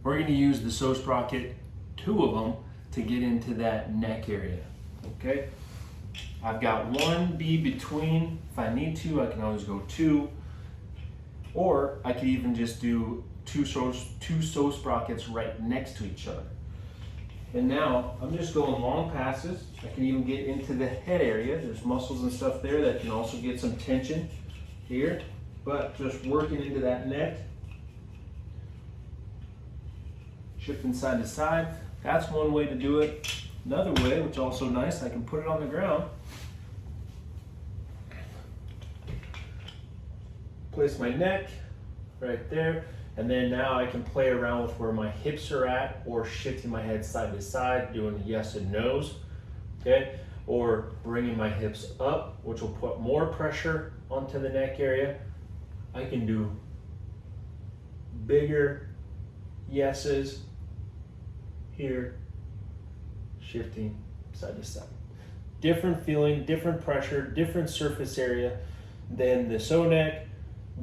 we're going to use the Pso Sprocket, 2 of them, to get into that neck area. Okay, I've got 1B between. If I need to, I can always go 2, or I could even just do two Pso Sprockets right next to each other. And now I'm just going long passes. I can even get into the head area. There's muscles and stuff there that can also get some tension here, but just working into that neck, shifting side to side. That's one way to do it. Another way, which is also nice, I can put it on the ground, place my neck right there, and then now I can play around with where my hips are at, or shifting my head side to side, doing yes and no's, okay? Or bringing my hips up, which will put more pressure onto the neck area. I can do bigger yeses here, shifting side to side. Different feeling, different pressure, different surface area than the Pso neck.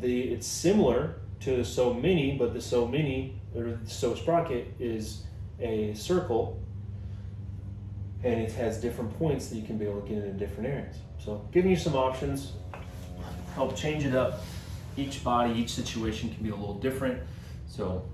It's similar to the Pso mini, but the Pso mini, or the Pso Sprocket, is a circle, and it has different points that you can be able to get into different areas. So giving you some options, help change it up. Each body, each situation can be a little different. So